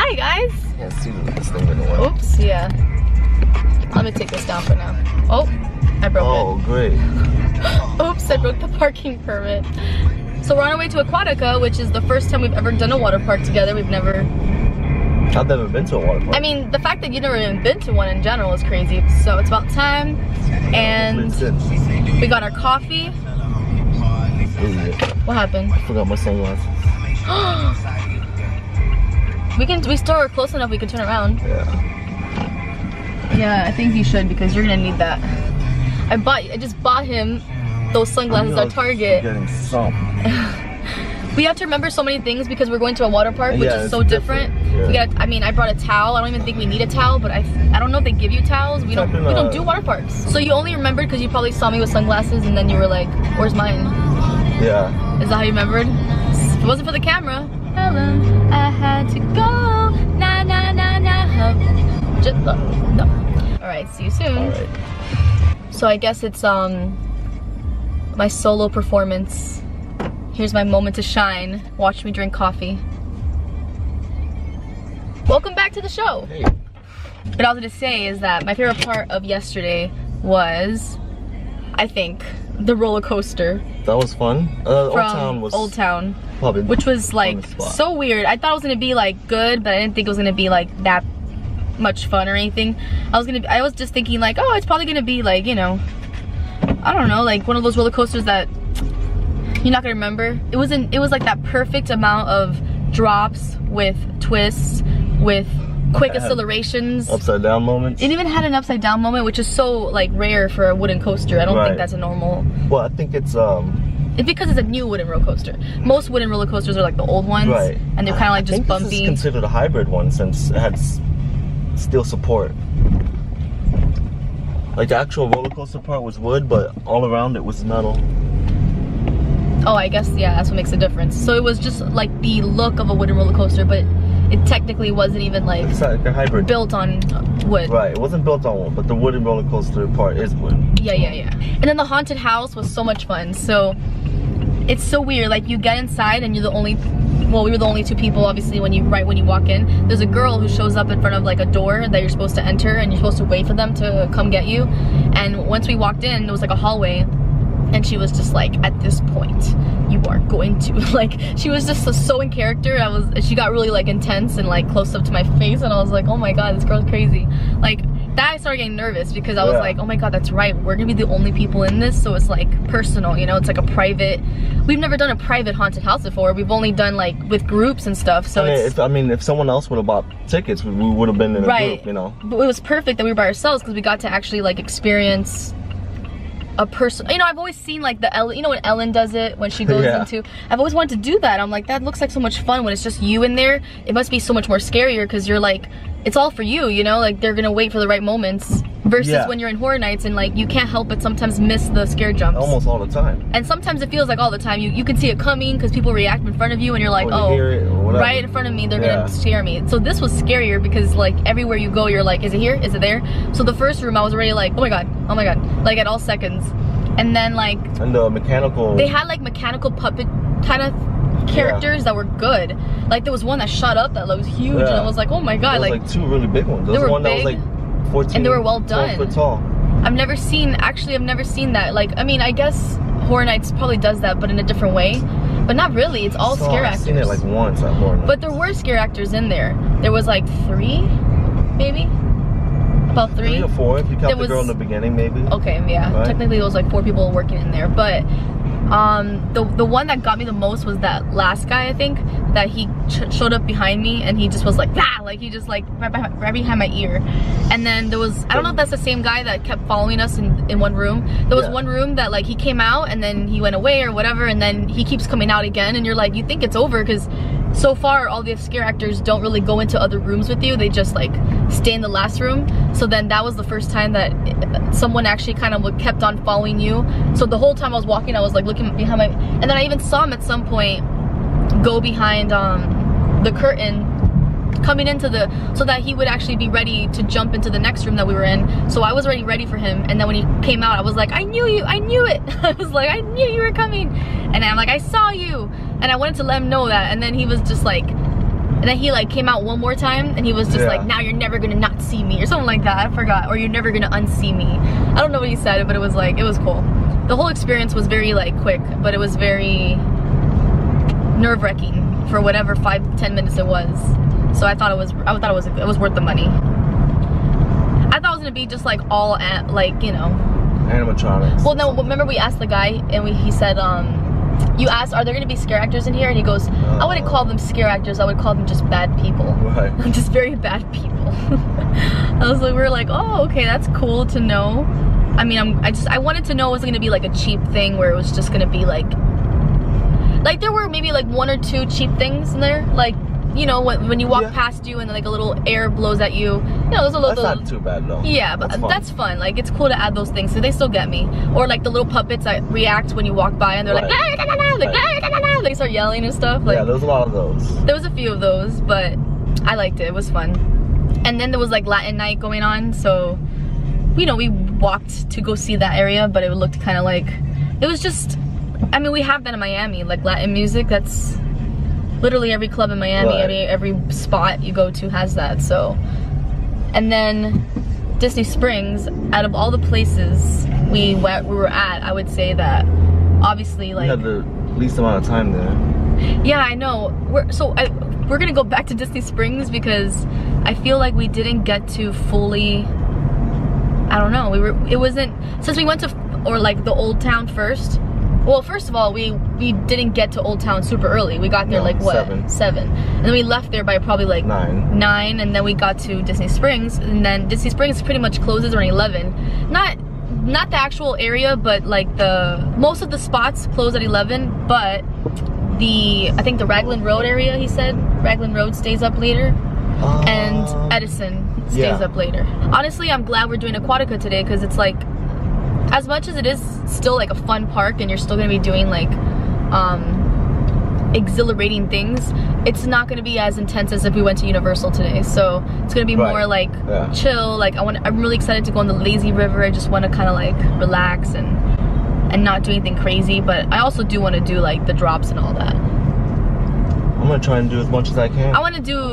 Hi guys. Can't see this thing in the way. Oops, yeah. Let me take this down for now. Oh, I broke it. Oh, great. Oops, I broke the parking permit. So we're on our way to Aquatica, which is the first time we've ever done a water park together. I've never been to a water park. I mean, the fact that you've never even been to one in general is crazy. So it's about time. And we got our coffee. What happened? I forgot my sunglasses. we still are close enough we can turn around. Yeah. Yeah, I think you should because you're gonna need that. I just bought him those sunglasses at Target. Getting some. We have to remember so many things because we're going to a water park, which is so different. Yeah. I mean, I brought a towel. I don't even think we need a towel, but I don't know if they give you towels. We don't do water parks. So you only remembered because you probably saw me with sunglasses and then you were like, "Where's mine?" Yeah. Is that how you remembered? If it wasn't for the camera. Helen, I had to go. Na na na na. Just no. All right, see you soon. All right. So I guess it's my solo performance. Here's my moment to shine. Watch me drink coffee. Welcome back to the show. Hey. What I was gonna say is that my favorite part of yesterday was, I think, the roller coaster. That was fun. Old Town, probably, which was like so weird. I thought it was gonna be like good, but I didn't think it was gonna be like that much fun or anything. I was just thinking like, oh, it's probably gonna be like, you know, I don't know, like one of those roller coasters that you're not gonna remember. It was like that perfect amount of drops with twists, with quick accelerations. Upside down moments. It even had an upside down moment, which is so like rare for a wooden coaster. I don't think that's a normal. Well, I think it's because it's a new wooden roller coaster. Most wooden roller coasters are like the old ones, right? And they're kind of like just bumpy. This is considered a hybrid one since it had steel support. Like the actual roller coaster part was wood, but all around it was metal. Oh, I guess, yeah, that's what makes a difference. So it was just like the look of a wooden roller coaster, but it technically wasn't even like, it's like a hybrid. Built on wood. Right, it wasn't built on wood, but the wooden roller coaster part is wood. Yeah. And then the haunted house was so much fun. So it's so weird, like you get inside and you're the only, well, we were the only two people obviously when you walk in. There's a girl who shows up in front of like a door that you're supposed to enter and you're supposed to wait for them to come get you. And once we walked in, there was like a hallway. And she was just like, at this point, you are going to, like, she was just so in character. She got really like intense and like close up to my face, and I was like, oh my god, this girl's crazy. Like that, I started getting nervous because I was like, oh my god, that's right, we're gonna be the only people in this, so it's like personal, you know, it's like a private. We've never done a private haunted house before. We've only done like with groups and stuff. So if someone else would have bought tickets, we would have been in a group, you know. But it was perfect that we were by ourselves because we got to actually like experience a person. You know, I've always seen like the Ellen, you know when Ellen does it when she goes into, I've always wanted to do that. I'm like, that looks like so much fun. When it's just you in there, it must be so much more scarier because you're like, it's all for you, you know, like they're gonna wait for the right moments versus when you're in Horror Nights and like you can't help but sometimes miss the scare jumps. Almost all the time. And sometimes it feels like all the time. You can see it coming because people react in front of you and you're like, right in front of me, they're gonna scare me. So this was scarier because like everywhere you go, you're like, is it here? Is it there? So the first room I was already like, oh my god, like at all seconds. And then like, and the mechanical, they had like mechanical puppet kind of characters that were good. Like there was one that shot up that was huge and I was like, oh my god. There was like two really big ones. There was one that was like 14 and they were well done. 12 foot tall. I've never seen that. Like, I mean, I guess Horror Nights probably does that, but in a different way. But not really, it's all scare actors. I've seen it like once at Horror Nights. But there were scare actors in there. There was like 3, maybe? About 3? 3 or 4 if you count the girl in the beginning, maybe. Okay, yeah. Right? Technically there was like 4 people working in there, but the one that got me the most was that last guy, I think, that he showed up behind me and he just was like, ah, like he just like right behind my ear. And then there was, I don't know if that's the same guy that kept following us in one room. There was one room that like he came out and then he went away or whatever, and then he keeps coming out again, and you're like, you think it's over because so far all the scare actors don't really go into other rooms with you, they just like stay in the last room. So then that was the first time that someone actually kind of kept on following you. So the whole time I was walking, I was like looking behind my, and then I even saw him at some point go behind the curtain coming into the, so that he would actually be ready to jump into the next room that we were in. So I was already ready for him, and then when he came out, I was like, I knew you, I knew it. I was like, I knew you were coming. And I'm like, I saw you, and I wanted to let him know that. And then he was just like, And then he like came out one more time and he was just like, now you're never gonna not see me or something like that. I forgot. Or you're never gonna unsee me. I don't know what he said, but it was like, it was cool. The whole experience was very like quick, but it was very nerve-wracking for whatever 5-10 minutes it was. So I thought it was worth the money. I thought it was gonna be just like all at like, you know, animatronics. Well, no, remember we asked the guy and he said, you asked, are there gonna be scare actors in here? And he goes, I wouldn't call them scare actors, I would call them just bad people. Right. Just very bad people. I was like, we were like, oh, okay, that's cool to know. I mean, I wanted to know it was gonna be like a cheap thing where it was just gonna be like there were maybe like 1 or 2 cheap things in there, like, you know, when you walk past you and like a little air blows at you, you know, those are that's not too bad though. Yeah, but that's fun. Like, it's cool to add those things, so they still get me. Or like the little puppets that react when you walk by and they're like, they start yelling and stuff. Like, yeah, there's a lot of those. There was a few of those, but I liked it. It was fun. And then there was like Latin night going on, so, you know, we walked to go see that area, but it looked kind of like, it was just, I mean, we have that in Miami, like Latin music. That's literally every club in Miami, every spot you go to has that. So, and then Disney Springs, out of all the places we were at, I would say that obviously, like, we had the least amount of time there. Yeah, I know. We're gonna go back to Disney Springs because I feel like we didn't get to fully, I don't know, it wasn't, since we went to, or like the Old Town first. Well, first of all, we didn't get to Old Town super early. We got there like what? 7. And then we left there by probably like 9, and then we got to Disney Springs, and then Disney Springs pretty much closes around 11. Not the actual area, but like most of the spots close at 11, but I think the Raglan Road area, he said, Raglan Road stays up later, and Edison stays up later. Honestly, I'm glad we're doing Aquatica today because it's like, as much as it is still like a fun park and you're still gonna be doing like exhilarating things, it's not gonna be as intense as if we went to Universal today. So it's gonna be more like chill. Like I'm really excited to go on the lazy river. I just want to kind of like relax and not do anything crazy, but I also do want to do like the drops and all that. I'm gonna try and do as much as I can. I want to do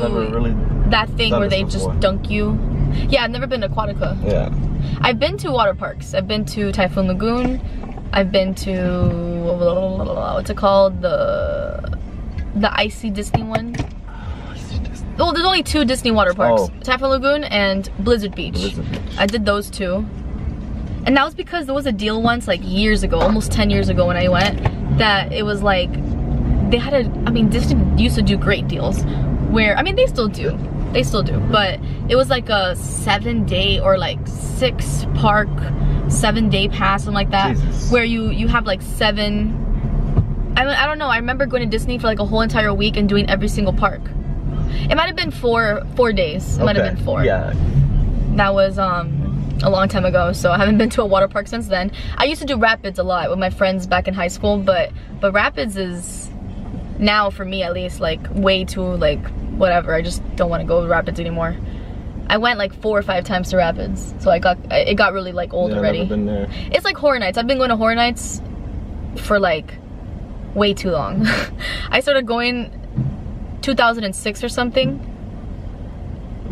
that thing where they just dunk you. Yeah, I've never been to Aquatica. Yeah. I've been to water parks. I've been to Typhoon Lagoon. I've been to, what's it called? The icy Disney one. Well, there's only 2 Disney water parks. Typhoon Lagoon and Blizzard Beach. I did those 2. And that was because there was a deal once, like years ago, almost 10 years ago when I went, that it was like, they had I mean, Disney used to do great deals where, I mean, they still do, but it was like a 7-day or like 6-park 7-day pass, something like that. Jesus. Where you have like 7, I don't know, I remember going to Disney for like a whole entire week and doing every single park. It might have been 4 days. It might have been 4. Yeah. That was a long time ago, so I haven't been to a water park since then. I used to do Rapids a lot with my friends back in high school, but Rapids is now, for me at least, like way too like whatever. I just don't want to go to Rapids anymore. I went like 4 or 5 times to Rapids, so it got really like old already. I've never been there. It's like Horror Nights. I've been going to Horror Nights for like way too long. I started going 2006 or something,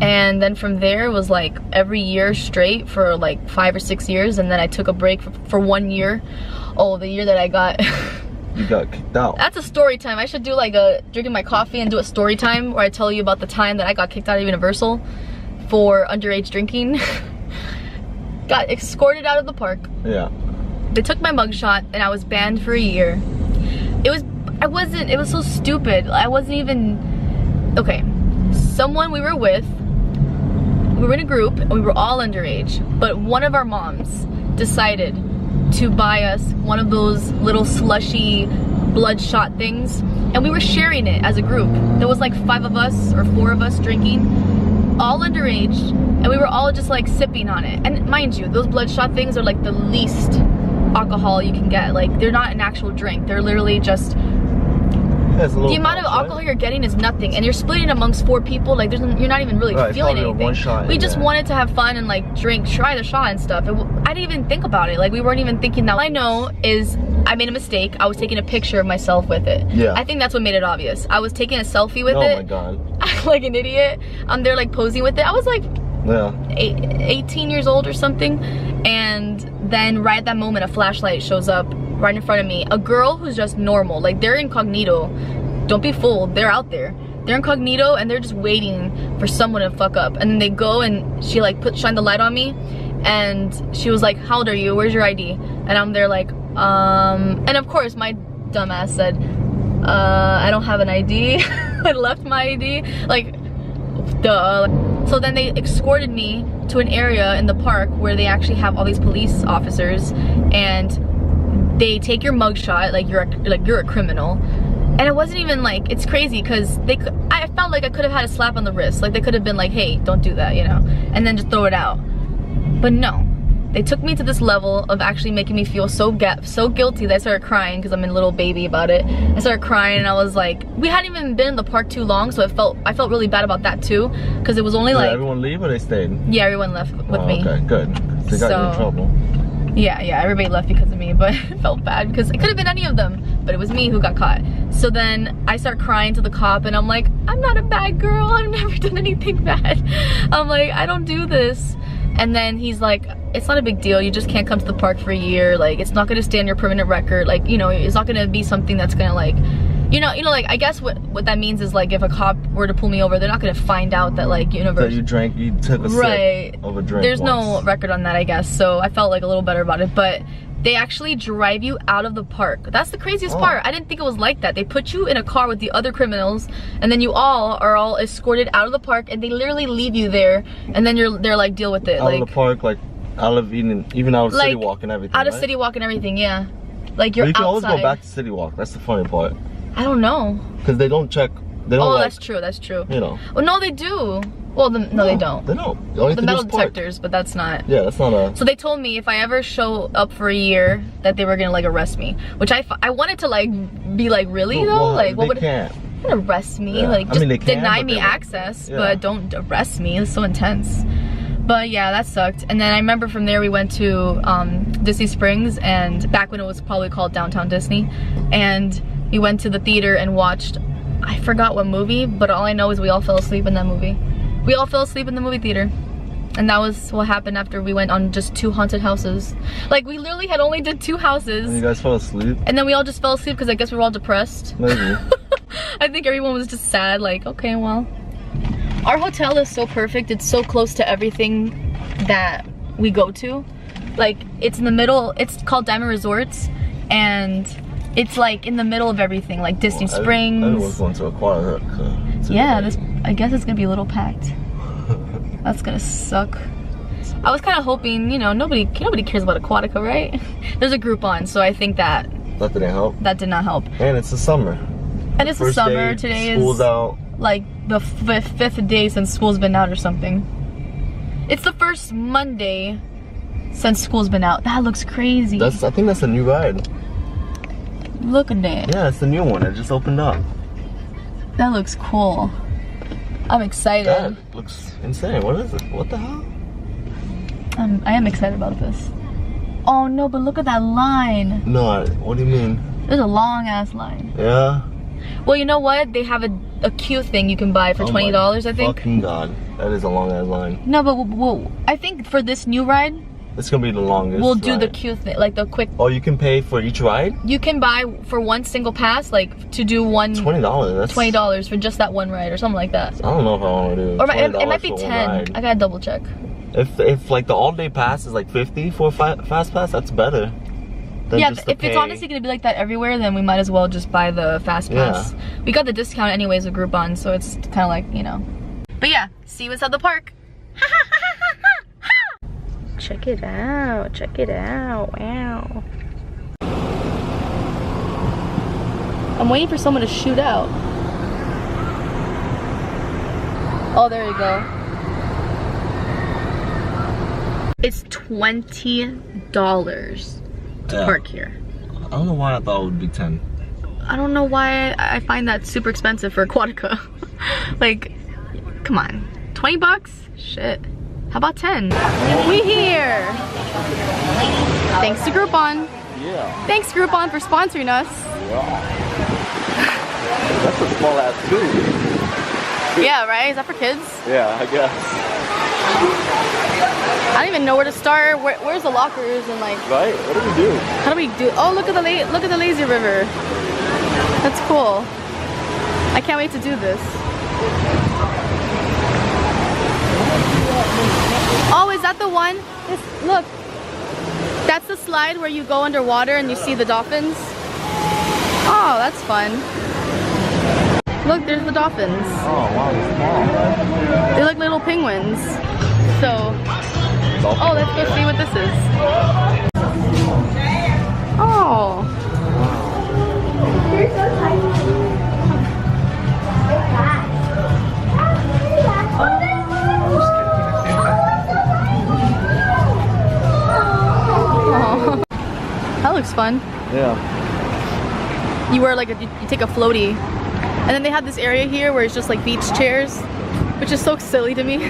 and then from there it was like every year straight for like 5 or 6 years, and then I took a break for 1 year. Oh, the year that I got you got kicked out. That's a story time. I should do like a drinking my coffee and do a story time where I tell you about the time that I got kicked out of Universal for underage drinking. Got escorted out of the park. Yeah. They took my mugshot and I was banned for a year. It was so stupid. I wasn't even, okay. Someone we were with, we were in a group and we were all underage, but one of our moms decided to buy us one of those little slushy bloodshot things, and we were sharing it as a group. There was like 5 of us or 4 of us drinking, all underage, and we were all just like sipping on it. And mind you, those bloodshot things are like the least alcohol you can get. Like, they're not an actual drink, they're literally just the amount of alcohol you're getting is nothing, and you're splitting amongst 4 people. Like you're not even really feeling anything. One shot we just wanted to have fun and like try the shot and stuff. I didn't even think about it. Like we weren't even thinking that. All I know is I made a mistake. I was taking a picture of myself with it. Yeah. I think that's what made it obvious. I was taking a selfie with it. Oh my god. Like an idiot. I'm there like posing with it. I was like 18 years old or something, and then right at that moment a flashlight shows up right in front of me. A girl who's just normal, like they're incognito. Don't be fooled, they're out there. They're incognito and they're just waiting for someone to fuck up. And then they go and she like shine the light on me, and she was like, how old are you? Where's your ID? And I'm there like, and of course my dumbass said, I don't have an ID. I left my ID, like, duh. So then they escorted me to an area in the park where they actually have all these police officers, and they take your mugshot like you're a criminal. And it wasn't even like, it's crazy because I felt like I could have had a slap on the wrist. Like they could have been like, hey, don't do that, you know, and then just throw it out. But no, they took me to this level of actually making me feel so guilty that I started crying because I'm a little baby about it. I started crying and I was like, we hadn't even been in the park too long, so I felt really bad about that too, because it was only like, everyone leave or they stayed? Yeah, everyone left with me. Okay, good. They got you in trouble. Yeah, everybody left because of me, but it felt bad because it could have been any of them, but it was me who got caught. So then I start crying to the cop and I'm like, I'm not a bad girl, I've never done anything bad. I'm like, I don't do this. And then he's like, it's not a big deal, you just can't come to the park for a year, like it's not gonna stay on your permanent record, like, you know, it's not gonna be something that's gonna like, you know, like, I guess what that means is like if a cop were to pull me over, they're not gonna find out that like you took a sip of a drink. There's no record on that, I guess, so I felt like a little better about it. But they actually drive you out of the park. That's the craziest part. I didn't think it was like that. They put you in a car with the other criminals, and then you are all escorted out of the park, and they literally leave you there, and then they're like, deal with it. Out of the park, like out of even out of like, City Walk and everything. Out of City Walk and everything, yeah. Like you're outside. You can always go back to City Walk. That's the funny part. I don't know. Because they don't check. They don't. Oh, like, that's true. You know. Well, no, they do. Well, no, they don't. They don't. The metal detectors, but that's not. Yeah, that's not a. So they told me if I ever show up for a year, that they were gonna like arrest me, which I wanted to like be like, really though, like what would can't arrest me? Like just deny me access, but don't arrest me. It's so intense. But yeah, that sucked. And then I remember from there we went to Disney Springs, and back when it was probably called Downtown Disney, and we went to the theater and watched, I forgot what movie, but all I know is we all fell asleep in that movie. We all fell asleep in the movie theater. And that was what happened after we went on just 2 haunted houses. Like we literally had only did 2 houses. And you guys fell asleep? And then we all just fell asleep because I guess we were all depressed. Maybe. I think everyone was just sad, like, okay, well. Our hotel is so perfect. It's so close to everything that we go to. Like, it's in the middle. It's called Diamond Resorts, and it's like in the middle of everything, like Disney Springs. Everyone's going to Aquatica. Yeah, I guess it's gonna be a little packed. That's gonna suck. I was kind of hoping, you know, nobody cares about Aquatica, right? There's a Groupon, so I think that didn't help. That did not help. And it's the summer. And it's the summer. Today school's is out. Like the fifth day since school's been out or something. It's the first Monday since school's been out. That looks crazy. I think that's a new ride. Look at it. Yeah, it's the new one. It just opened up. That looks cool. I'm excited. That looks insane. What is it? What the hell? I am excited about this. Oh no, but look at that line. No, what do you mean? There's a long ass line. Yeah. Well, you know what? They have a queue thing you can buy for $20, I think. Fucking god, that is a long ass line. No, but I think for this new ride, it's gonna be the longest. We'll do the queue thing, like the quick. Oh, you can pay for each ride? You can buy for one single pass, like to do one. $20. That's $20 for just that one ride or something like that. I don't know if I want to do. Or it might be 10. I gotta double check. If like the all day pass is like 50 for a fast pass, that's better. Yeah, if it's honestly gonna be like that everywhere, then we might as well just buy the fast pass. Yeah. We got the discount anyways with Groupon, so it's kind of like, you know. But yeah, see you inside the park. Check it out, check it out, wow. I'm waiting for someone to shoot out. Oh, there you go. It's $20 to park here. I don't know why I thought it would be 10. I don't know why I find that super expensive for Aquatica. Like, come on, 20 bucks? Shit. How about 10? We here. Thanks to Groupon. Yeah. Thanks Groupon for sponsoring us. Wow. That's a small ass food. Yeah, right? Is that for kids? Yeah, I guess. I don't even know where to start. Where's the lockers and like? Right? What do we do? How do we do? Oh, look at the lazy river. That's cool. I can't wait to do this. Oh, is that the one? Look. That's the slide where you go underwater and you see the dolphins. Oh, that's fun. Look, there's the dolphins. Oh, wow, they're small. They look little penguins. So, oh, let's go see what this is. Oh. Oh. That looks fun. Yeah. You wear like you take a floaty. And then they have this area here where it's just like beach chairs, which is so silly to me.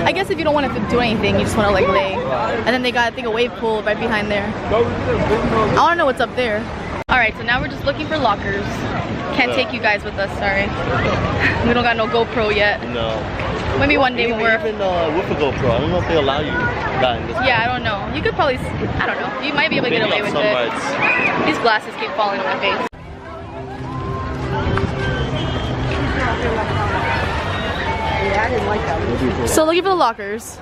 I guess if you don't want to do anything, you just want to like lay. And then they got, I think, a wave pool right behind there. I want to know what's up there. Alright, so now we're just looking for lockers. Can't take you guys with us, sorry. We don't got no GoPro yet. No. Maybe one day when we're... Even with a GoPro, I don't know if they allow you that in this. Yeah, I don't know. You could probably, I don't know. You might be able to get away with it. These glasses keep falling on my face. Yeah, I didn't like that. So looking for the lockers.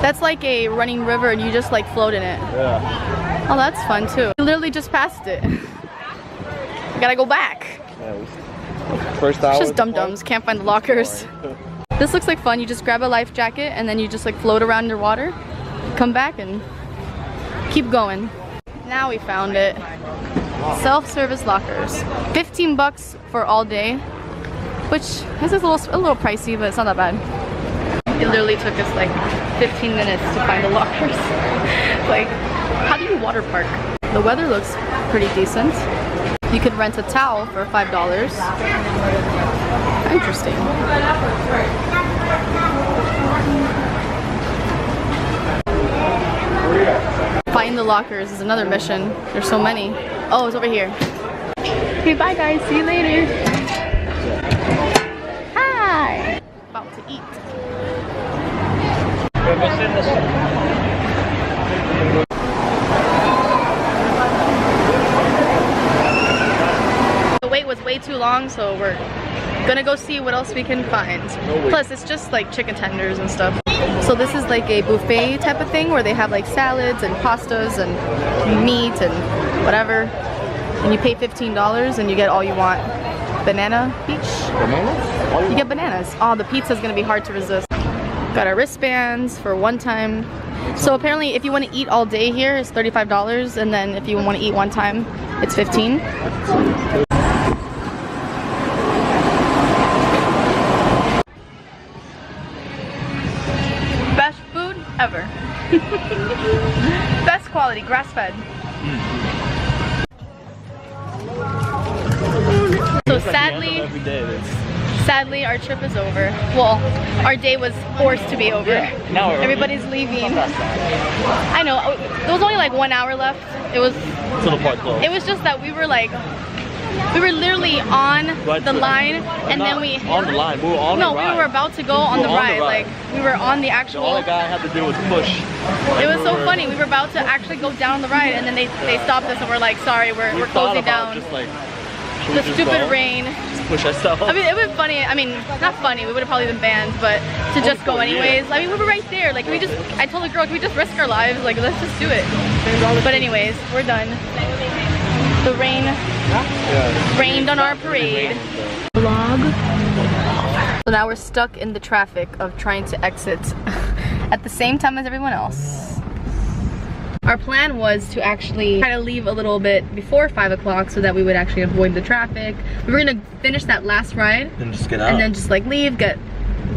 That's like a running river and you just like float in it. Yeah. Oh, that's fun too. We literally just passed it. We gotta go back. Yeah, first hour. It's just dum-dums, can't find the lockers. This looks like fun. You just grab a life jacket and then you just like float around underwater, come back and keep going. Now we found it. Self-service lockers. 15 bucks for all day, which this is a little pricey, but it's not that bad. It literally took us like 15 minutes to find the lockers. Like, how do you water park? The weather looks pretty decent. You could rent a towel for $5. Interesting. Find the lockers is another mission. There's so many. Oh, it's over here. Okay, bye guys. See you later. Hi. About to eat. The wait was way too long, so we're gonna go see what else we can find. Plus, it's just like chicken tenders and stuff. So this is like a buffet type of thing where they have like salads and pastas and meat and whatever. And you pay $15 and you get all you want. Banana peach? Bananas? You get bananas. Oh, the pizza's gonna be hard to resist. Got our wristbands for one time. So apparently if you want to eat all day here, it's $35, and then if you want to eat one time, it's $15. Best food ever. Best quality, grass-fed. So sadly our trip is over. Well, our day was forced to be over. Now everybody's leaving. I know, there was only like 1 hour left. It was just that we were like, we were literally on the line, and then we on the line. We were on the ride. We were about to go on the ride. Like we were on the actual. All the guy had to do was push. It was so funny. We were about to actually go down the ride, and then they stopped us, and we're like, sorry, we're closing down. Just like, the stupid rain. Just push ourselves. I mean, it would be funny. I mean, not funny. We would have probably been banned, but to just go anyways. I mean, we were right there. Like, I told the girl, can we just risk our lives? Like, let's just do it. But anyways, we're done. The rain rained on our parade. Vlog. So now we're stuck in the traffic of trying to exit at the same time as everyone else. Our plan was to actually try to leave a little bit before 5 o'clock so that we would actually avoid the traffic. We were gonna finish that last ride and just get out. And then just like leave, get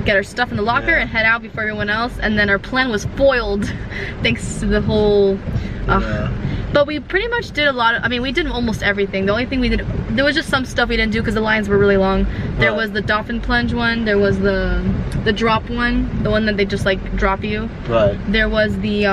our stuff in the locker and head out before everyone else. And then our plan was foiled thanks to the whole But we pretty much did a lot of, I mean, we did almost everything. The only thing we did, there was just some stuff we didn't do because the lines were really long. There was the dolphin plunge one, there was the drop one, the one that they just like drop you. Right. There was the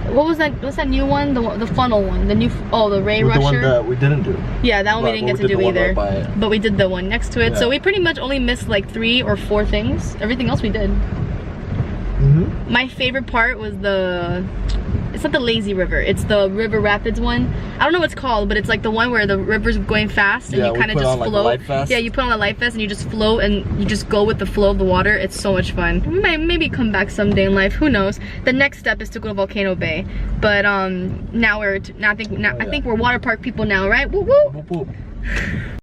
what was that? What's that new one? The funnel one. The new the Ray Rusher. The one that we didn't do. Yeah, that one we didn't get to do either. Right, but we did the one next to it. Yeah. So we pretty much only missed like 3 or 4 things. Everything else we did. My favorite part was it's not the lazy river, it's the river rapids one. I don't know what it's called, but it's like the one where the river's going fast and you kind of just float. Like, yeah, you put on a life vest and you just float and you just go with the flow of the water. It's so much fun. We might maybe come back someday in life, who knows. The next step is to go to Volcano Bay, but I think we're water park people now, right? Woo woo.